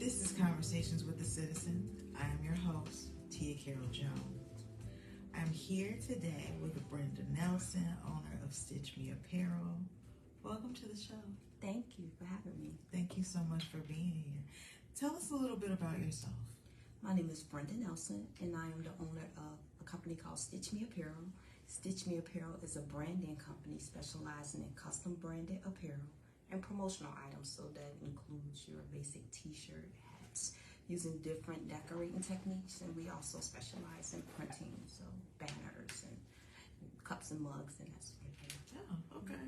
This is Conversations with the Citizen. I am your host, Tia Carol Jones. I'm here today with Brenda Nelson, owner of Stitch Me Apparel. Welcome to the show. Thank you for having me. Thank you so much for being here. Tell us a little bit about yourself. My name is Brenda Nelson, and I am the owner of a company called Stitch Me Apparel. Stitch Me Apparel is a branding company specializing in custom branded apparel and promotional items, so that includes your basic t-shirt, hats, using different decorating techniques, and we also specialize in printing, so banners and cups and mugs and that sort of thing. Oh, okay.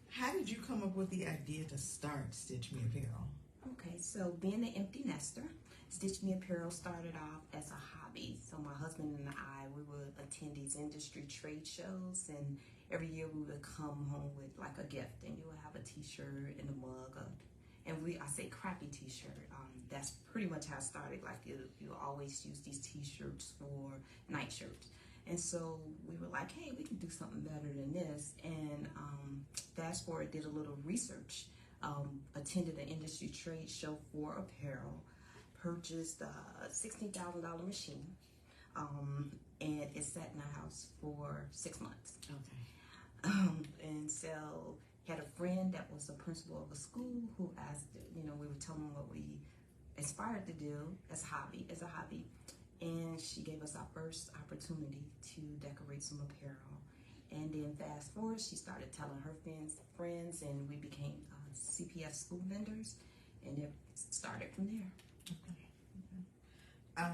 How did you come up with the idea to start Stitch Me Apparel? Okay, so being an empty nester, Stitch Me Apparel started off as a hobby. So my husband and I, we would attend these industry trade shows, and every year we would come home with like a gift, and you would have a t-shirt and a mug, and I say crappy t-shirt. That's pretty much how it started. Like you always use these t-shirts for night shirts. And so we were like, hey, we can do something better than this. And fast forward, did a little research, attended an industry trade show for apparel, purchased a $16,000 machine, and it sat in our house for 6 months. Okay. And so had a friend that was a principal of a school who asked, we would tell them what we aspired to do as a hobby. And she gave us our first opportunity to decorate some apparel. And then fast forward, she started telling her friends, and we became CPS school vendors, and it started from there. Okay.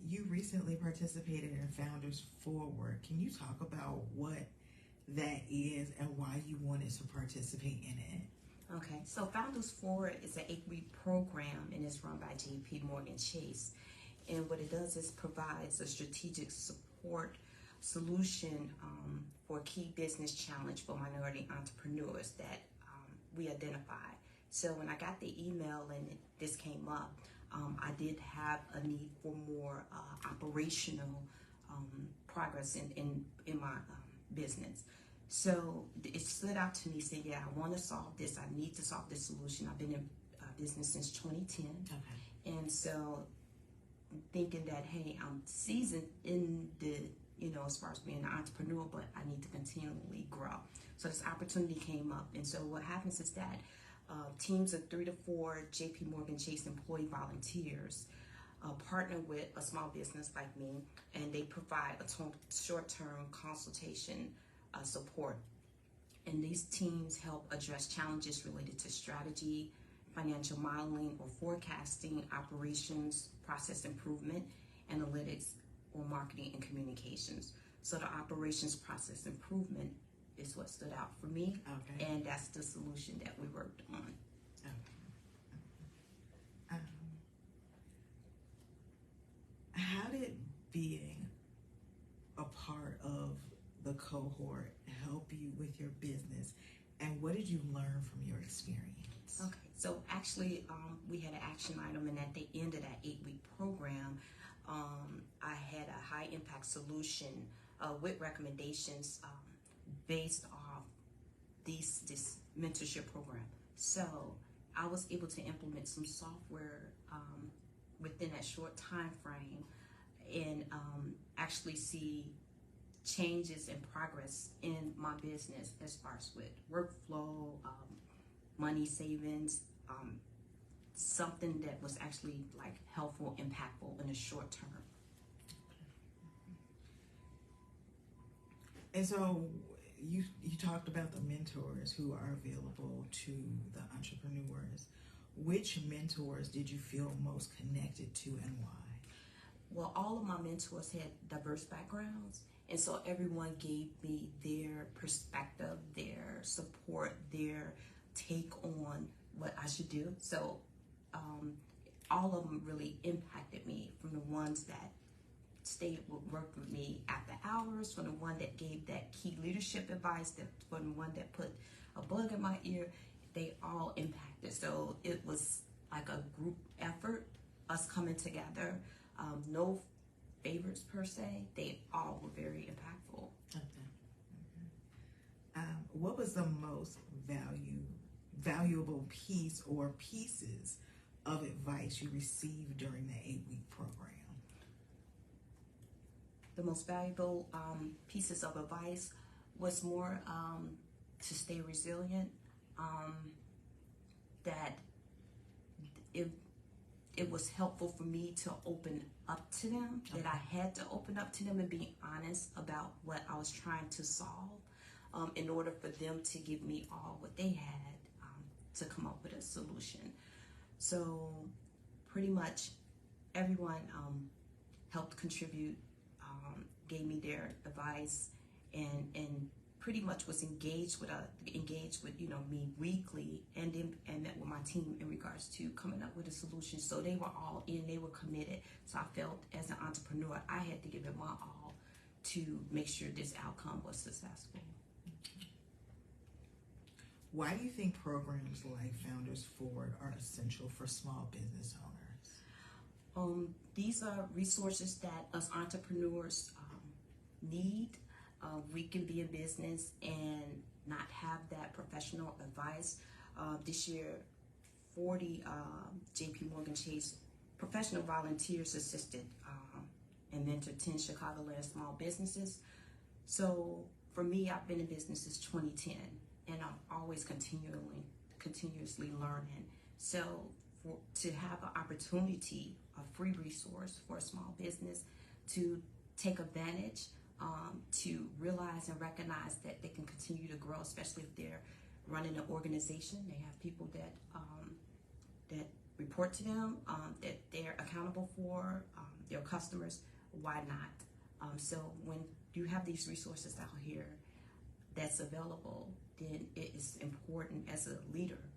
You recently participated in Founders Forward. Can you talk about what that is and why you wanted to participate in it? Okay, so Founders Forward is an 8-week program, and it's run by JP Morgan Chase. And what it does is provides a strategic support solution for a key business challenge for minority entrepreneurs that we identify. So when I got the email and this came up, I did have a need for more operational progress in my business. So it stood out to me, saying, yeah, I want to solve this. I need to solve this solution. I've been in business since 2010. Okay. And so thinking that, hey, I'm seasoned in the, as far as being an entrepreneur, but I need to continually grow. So this opportunity came up. And so what happens is that teams of 3 to 4 JP Morgan Chase employee volunteers partner with a small business like me, and they provide a short-term consultation support. And these teams help address challenges related to strategy, financial modeling or forecasting, operations, process improvement, analytics, or marketing and communications. So the operations process improvement is what stood out for me. Okay. And that's the solution that we worked on. Okay. How did being a part of the cohort help you with your business, and what did you learn from your experience? Okay, so actually we had an action item, and at the end of that 8-week program, I had a high impact solution with recommendations based off this mentorship program. So I was able to implement some software within that short time frame, and actually see changes and progress in my business as far as with workflow, money savings, something that was actually like helpful, impactful in the short term. And so you talked about the mentors who are available to the entrepreneurs. Which mentors did you feel most connected to, and why? Well, all of my mentors had diverse backgrounds, and so everyone gave me their perspective, their support, their take on what I should do. So all of them really impacted me, from the ones that worked with me after hours, from the one that gave that key leadership advice, from the one that put a bug in my ear. They all impacted. So it was like a group effort, us coming together. No favorites per se. They all were very impactful. Okay. What was the most valuable piece or pieces of advice you received during the 8-week program? The most valuable pieces of advice was more to stay resilient, that it was helpful for me to open up to them, that I had to open up to them and be honest about what I was trying to solve, in order for them to give me all what they had to come up with a solution. So pretty much everyone helped contribute, gave me their advice, and pretty much was engaged with me weekly, and met with my team in regards to coming up with a solution. So they were all in, they were committed. So I felt as an entrepreneur I had to give it my all to make sure this outcome was successful. Why do you think programs like Founders Forward are essential for small business owners? These are resources that us entrepreneurs need. We can be in business and not have that professional advice. This year, 40 JP Morgan Chase professional volunteers assisted and mentored 10 Chicagoland small businesses. So for me, I've been in business since 2010, and I'm always continuously learning. So to have an opportunity, a free resource for a small business to take advantage, to realize and recognize that they can continue to grow, especially if they're running an organization. They have people that that report to them, that they're accountable for, their customers. Why not? So when you have these resources out here that's available, then it is important as a leader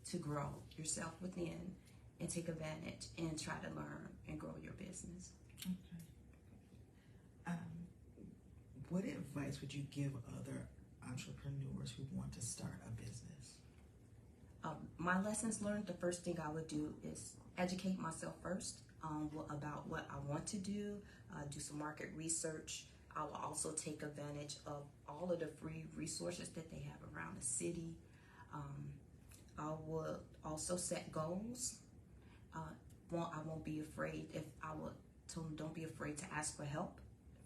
to grow yourself within and take advantage and try to learn and grow your business. Okay. What advice would you give other entrepreneurs who want to start a business? My lessons learned, the first thing I would do is educate myself first about what I want to do some market research. I will also take advantage of all of the free resources that they have around the city. I will also set goals. I won't be afraid. If I would tell them, don't be afraid to ask for help,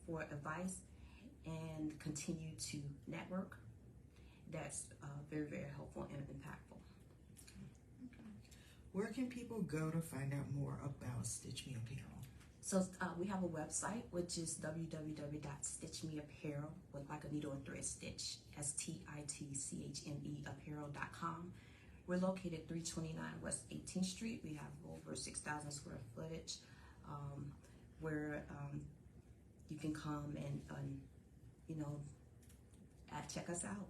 for advice, and continue to network. That's very, very helpful and impactful. Okay. Where can people go to find out more about Stitch Me Apparel? So we have a website, which is www.stitchmeapparel, with like a needle and thread stitch, STITCHME apparel.com. We're located 329 West 18th Street. We have over 6,000 square footage, where you can come and check us out.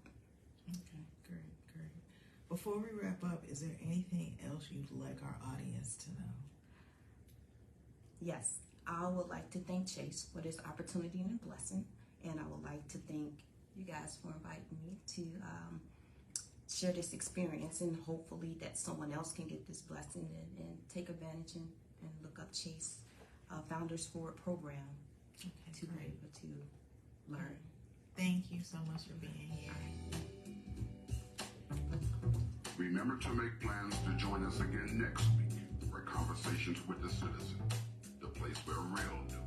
Okay, great. Before we wrap up, is there anything else you'd like our audience to know? Yes, I would like to thank Chase for this opportunity and blessing, and I would like to thank you guys for inviting me to share this experience, and hopefully that someone else can get this blessing and take advantage and look up Chase Founders Forward program to be able to learn. Thank you so much for being here. Remember to make plans to join us again next week for Conversations with the Citizen, the place where real news